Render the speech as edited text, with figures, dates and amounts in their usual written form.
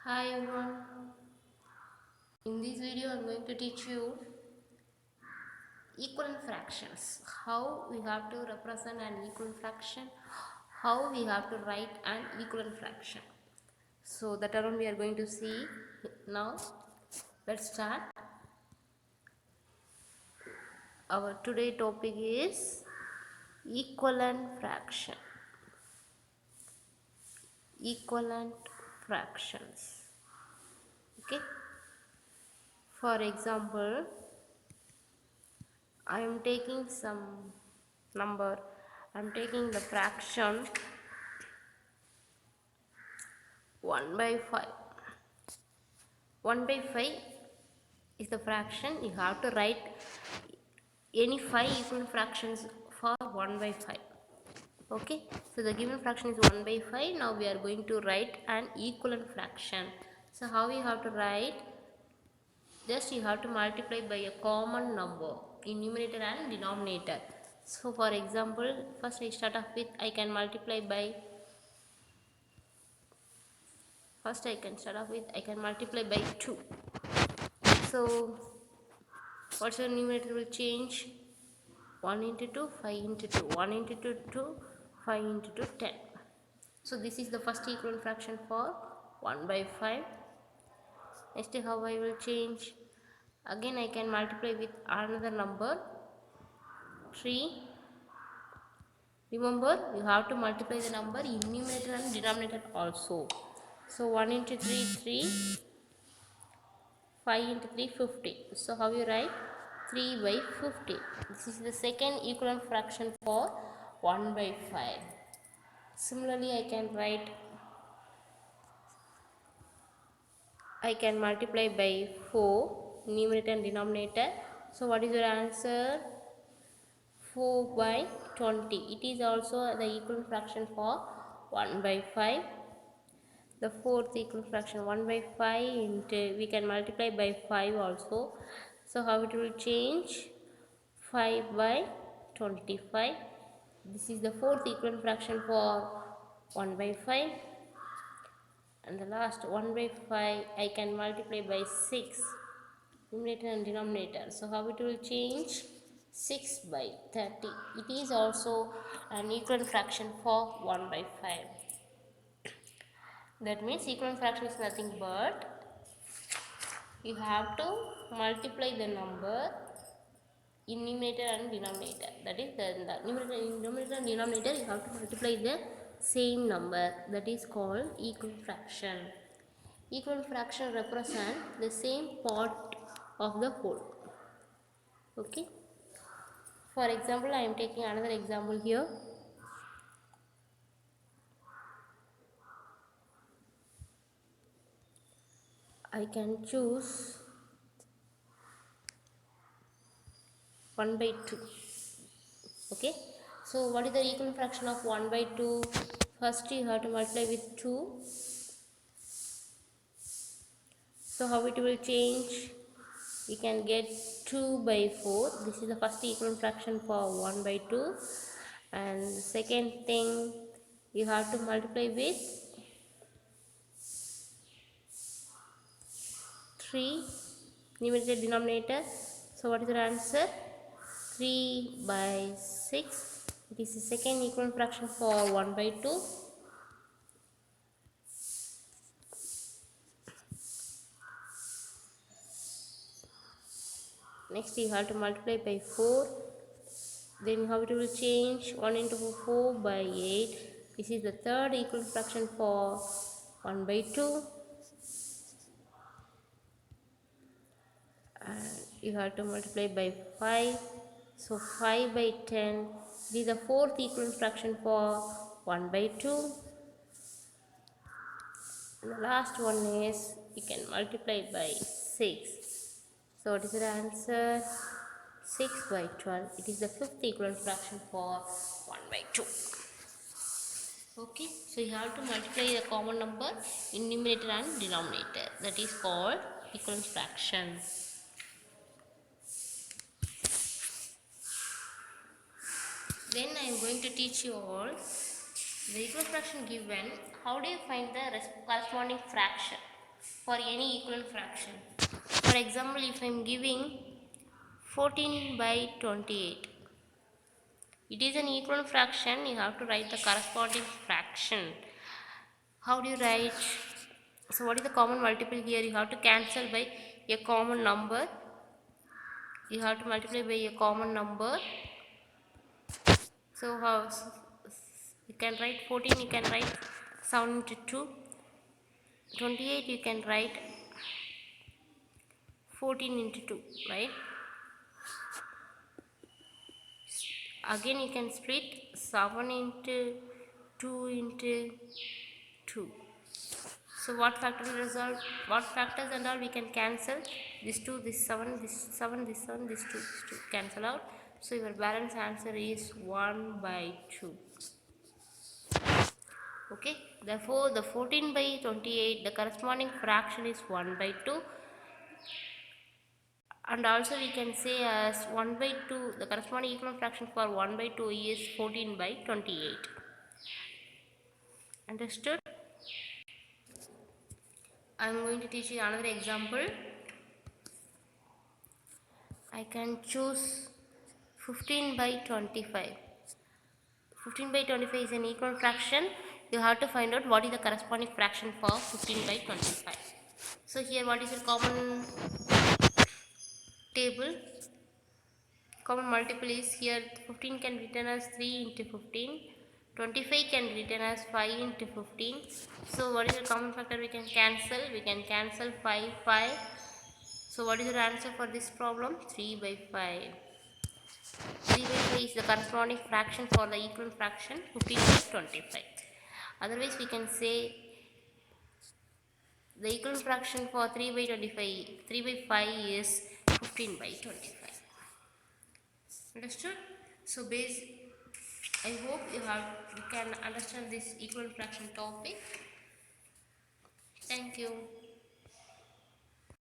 Hi everyone, in this video I am going to teach you equivalent fractions, how we have to represent an equivalent fraction, how we have to write an equivalent fraction. So that around we are going to see now. Let's start. Our today topic is equivalent fraction. Equivalent fractions. Okay. For example, I am taking some number. I am taking the fraction 1 by 5. 1 by 5 is the fraction. You have to write any 5 equal fractions for 1 by 5. Okay, so the given fraction is 1 by 5. Now we are going to write an equivalent fraction. So how we have to write? Just you have to multiply by a common number in numerator and denominator. So for example, first I start off with I can multiply by I can multiply by 2. So what's the numerator will change? 1 into 2, 5 into 2, 1 into 2, 2, 5 into 2, 10. So this is the first equivalent fraction for 1 by 5. Next, how I will change? Again I can multiply with another number 3. Remember, you have to multiply the number in numerator and denominator also. So 1 into 3, 3, 5 into 3, 50. So how you write? 3 by 50. This is the second equivalent fraction for 1 by 5. Similarly, I can multiply by 4, numerator and denominator. So what is your answer? 4 by 20. It is also the equivalent fraction for 1 by 5. The fourth equal fraction 1 by 5 into we can multiply by 5 also. So how it will change? 5 by 25. This is the fourth equivalent fraction for 1 by 5. And the last 1 by 5 I can multiply by 6, numerator and denominator. So how it will change? 6 by 30. It is also an equivalent fraction for 1 by 5. That means equivalent fraction is nothing but you have to multiply the number in numerator and denominator. That is the numerator and denominator you have to multiply the same number. That is called equivalent fraction. Equivalent fraction represent the same part of the whole. Okay. For example, I am taking another example here. I can choose 1 by 2. Okay, so what is the equivalent fraction of 1 by 2? First you have to multiply with 2. So how it will change? We can get 2 by 4. This is the first equivalent fraction for 1 by 2. And the second thing, you have to multiply with 3, numerator denominator. So what is the answer? 3 by 6. This is second equivalent fraction for 1 by 2. Next you have to multiply by 4. Then how it will change? 1 into 4 by 8. This is the third equivalent fraction for 1 by 2. And you have to multiply by 5. So 5 by 10. This is the fourth equivalent fraction for 1 by 2. And the last one is you can multiply by 6. So what is the answer? 6 by 12. It is the fifth equivalent fraction for 1 by 2. Okay, so you have to multiply the common number in numerator and denominator. That is called equivalent fraction. Then I am going to teach you all the equivalent fraction given. How do you find the corresponding fraction? for any equivalent fraction. For example, if I am giving 14 by 28, it is an equivalent fraction. You have to write the corresponding fraction. How do you write? So what is the common multiple here? You have to cancel by a common number. You have to multiply by a common number. So how you can write 14, you can write 7 into 2. 28, you can write 14 into 2, right? Again you can split 7 into 2 into 2. So what factorial result, what factors and all we can cancel? This 2, this 7, this 7, this 7, this 2 cancel out. So your balance answer is 1 by 2. Okay, therefore the 14 by 28, the corresponding fraction is 1 by 2. And also we can say as 1 by 2, the corresponding equivalent fraction for 1 by 2 is 14 by 28. Understood? I am going to teach you another example. I can choose 15 by 25. 15 by 25 is an equivalent fraction. You have to find out what is the corresponding fraction for 15 by 25. So here what is your common table? Common multiple is here 15 can be written as 3 into 15. 25 can be written as 5 into 15. So what is the common factor we can cancel? We can cancel 5, 5. So what is your answer for this problem? 3 by 5. 3 by 5 is the corresponding fraction for the equivalent fraction 15 by 25. Otherwise we can say the equivalent fraction for 3 by 25, 3 by 5 is 15 by 25. Understood? So I hope you can understand this equivalent fraction topic. Thank you.